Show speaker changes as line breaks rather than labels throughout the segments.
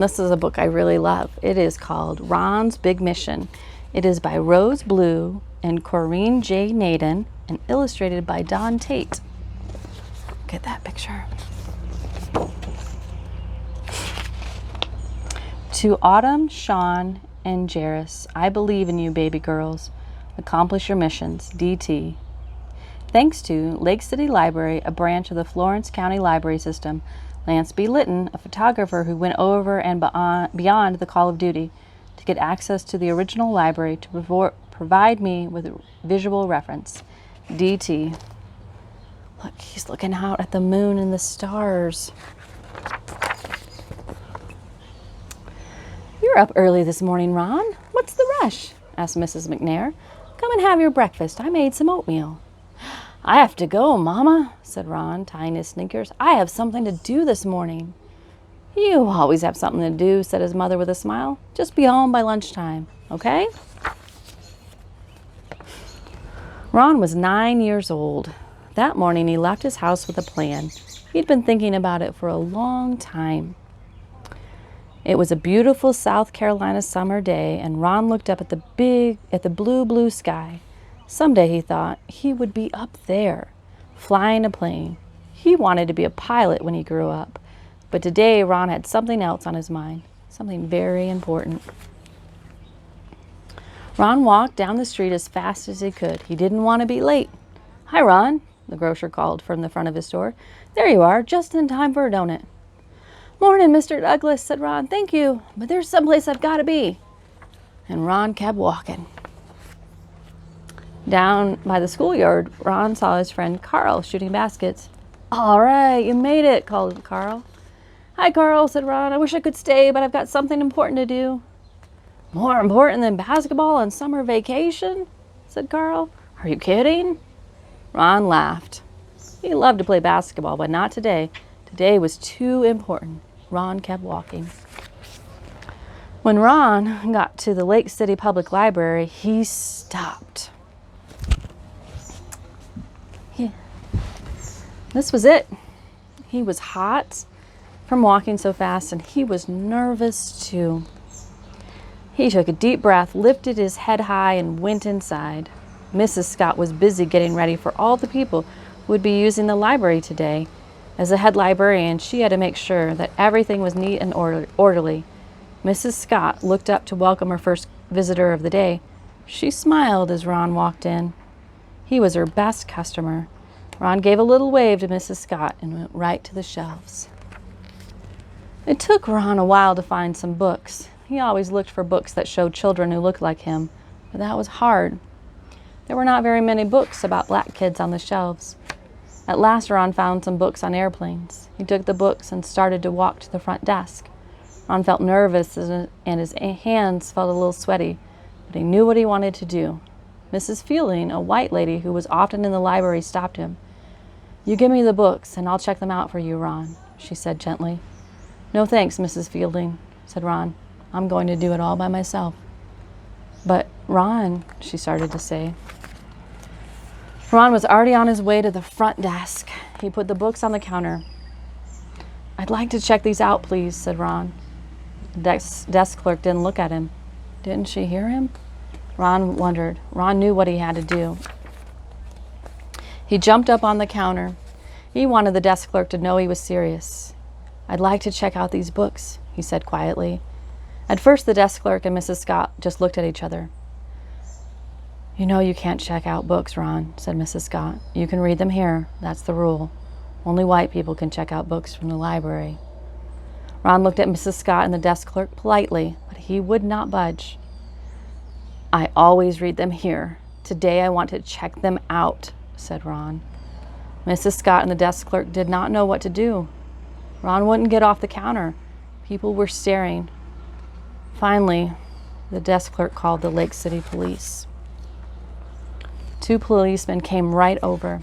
This is a book I really love. It is called Ron's Big Mission. It is by Rose Blue and Corinne J. Naden and illustrated by Don Tate. Look at that picture. To Autumn, Sean, and Jairus, I believe in you, baby girls. Accomplish your missions. DT. Thanks to Lake City Library, a branch of the Florence County Library System, Lance B. Litton, a photographer who went over and beyond the call of duty to get access to the original library to provide me with visual reference. DT. Look, he's looking out at the moon and the stars. You're up early this morning, Ron. What's the rush? Asked Mrs. McNair. Come and have your breakfast. I made some oatmeal. I have to go, Mama, said Ron, tying his sneakers. I have something to do this morning. You always have something to do, said his mother with a smile. Just be home by lunchtime, okay? Ron was 9 years old. That morning he left his house with a plan. He'd been thinking about it for a long time. It was a beautiful South Carolina summer day, and Ron looked up at the blue sky. Someday, he thought, he would be up there, flying a plane. He wanted to be a pilot when he grew up. But today, Ron had something else on his mind, something very important. Ron walked down the street as fast as he could. He didn't want to be late. Hi, Ron, the grocer called from the front of his store. There you are, just in time for a donut. Morning, Mr. Douglas, said Ron. Thank you, but there's someplace I've got to be. And Ron kept walking. Down by the schoolyard, Ron saw his friend Carl shooting baskets. All right, you made it, called Carl. Hi, Carl, said Ron. I wish I could stay, but I've got something important to do. More important than basketball and summer vacation, said Carl. Are you kidding? Ron laughed. He loved to play basketball, but not today. Today was too important. Ron kept walking. When Ron got to the Lake City Public Library, he stopped. This was it. He was hot from walking so fast, and he was nervous too. He took a deep breath, lifted his head high, and went inside. Mrs. Scott was busy getting ready for all the people who would be using the library today. As a head librarian, she had to make sure that everything was neat and orderly. Mrs. Scott looked up to welcome her first visitor of the day. She smiled as Ron walked in. He was her best customer. Ron gave a little wave to Mrs. Scott and went right to the shelves. It took Ron a while to find some books. He always looked for books that showed children who looked like him, but that was hard. There were not very many books about black kids on the shelves. At last, Ron found some books on airplanes. He took the books and started to walk to the front desk. Ron felt nervous and his hands felt a little sweaty, but he knew what he wanted to do. Mrs. Fielding, a white lady who was often in the library, stopped him. You give me the books, and I'll check them out for you, Ron, she said gently. No thanks, Mrs. Fielding, said Ron. I'm going to do it all by myself. But Ron, she started to say. Ron was already on his way to the front desk. He put the books on the counter. I'd like to check these out, please, said Ron. The desk clerk didn't look at him. Didn't she hear him? Ron wondered. Ron knew what he had to do. He jumped up on the counter. He wanted the desk clerk to know he was serious. I'd like to check out these books, he said quietly. At first, the desk clerk and Mrs. Scott just looked at each other. You know you can't check out books, Ron, said Mrs. Scott. You can read them here. That's the rule. Only white people can check out books from the library. Ron looked at Mrs. Scott and the desk clerk politely, but he would not budge. I always read them here. Today I want to check them out, said Ron. Mrs. Scott and the desk clerk did not know what to do. Ron wouldn't get off the counter. People were staring. Finally, the desk clerk called the Lake City police. 2 policemen came right over.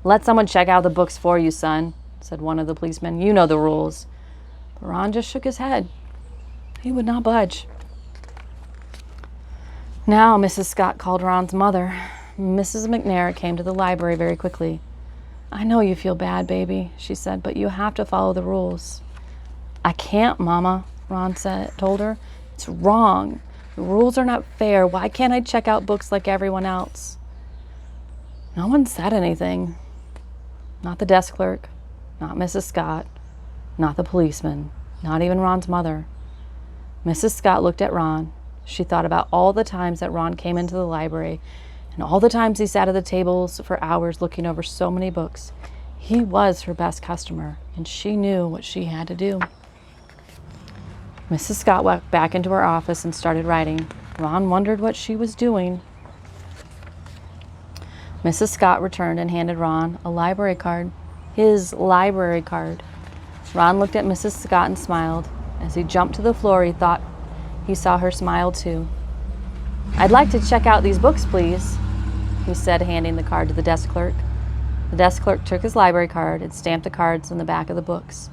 Let someone check out the books for you, son, said one of the policemen. You know the rules. But Ron just shook his head. He would not budge. Now Mrs. Scott called Ron's mother. Mrs. McNair came to the library very quickly. I know you feel bad, baby, she said, but you have to follow the rules. I can't, Mama, Ron told her. It's wrong. The rules are not fair. Why can't I check out books like everyone else? No one said anything. Not the desk clerk, not Mrs. Scott, not the policeman, not even Ron's mother. Mrs. Scott looked at Ron. She thought about all the times that Ron came into the library and all the times he sat at the tables for hours looking over so many books. He was her best customer, and she knew what she had to do. Mrs. Scott walked back into her office and started writing. Ron wondered what she was doing. Mrs. Scott returned and handed Ron a library card. His library card. Ron looked at Mrs. Scott and smiled. As he jumped to the floor, he thought he saw her smile too. "I'd like to check out these books, please," he said, handing the card to the desk clerk. The desk clerk took his library card and stamped the cards on the back of the books.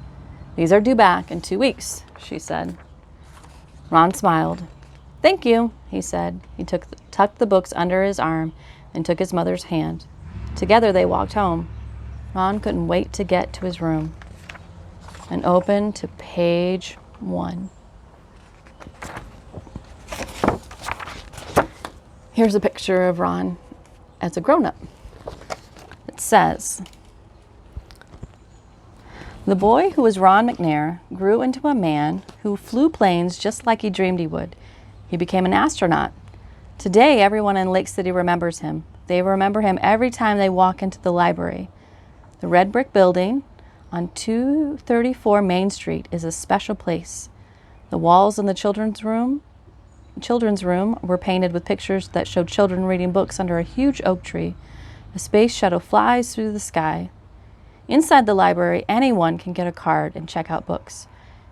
"These are due back in 2 weeks," she said. Ron smiled. "Thank you," he said. He tucked the books under his arm and took his mother's hand. Together they walked home. Ron couldn't wait to get to his room and open to page 1. Here's a picture of Ron as a grown-up. It says, "The boy who was Ron McNair grew into a man who flew planes just like he dreamed he would. He became an astronaut. Today, everyone in Lake City remembers him. They remember him every time they walk into the library. The red brick building on 234 Main Street is a special place. The walls in the children's room were painted with pictures that showed children reading books under a huge oak tree. A space shuttle flies through the sky. Inside the library, anyone can get a card and check out books.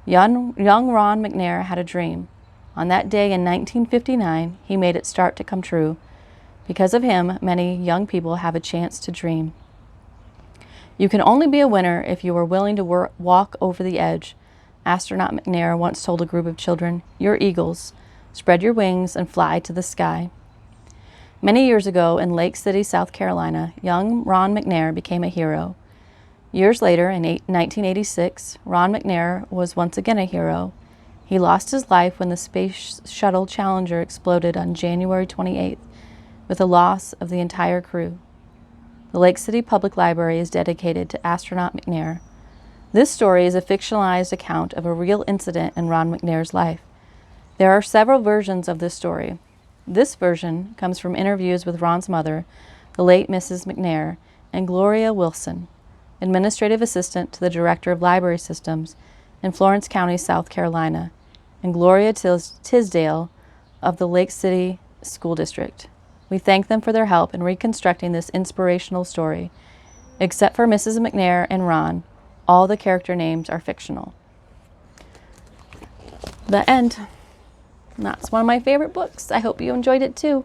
Young Ron McNair had a dream. On that day in 1959, he made it start to come true. Because of him, many young people have a chance to dream. You can only be a winner if you are willing to walk over the edge. Astronaut McNair once told a group of children, 'You're eagles. Spread your wings and fly to the sky.'" Many years ago in Lake City, South Carolina, young Ron McNair became a hero. Years later, in 1986, Ron McNair was once again a hero. He lost his life when the Space Shuttle Challenger exploded on January 28th, with the loss of the entire crew. The Lake City Public Library is dedicated to astronaut McNair. This story is a fictionalized account of a real incident in Ron McNair's life. There are several versions of this story. This version comes from interviews with Ron's mother, the late Mrs. McNair, and Gloria Wilson, administrative assistant to the Director of Library Systems in Florence County, South Carolina, and Gloria Tisdale of the Lake City School District. We thank them for their help in reconstructing this inspirational story. Except for Mrs. McNair and Ron, all the character names are fictional. The end. That's one of my favorite books. I hope you enjoyed it too.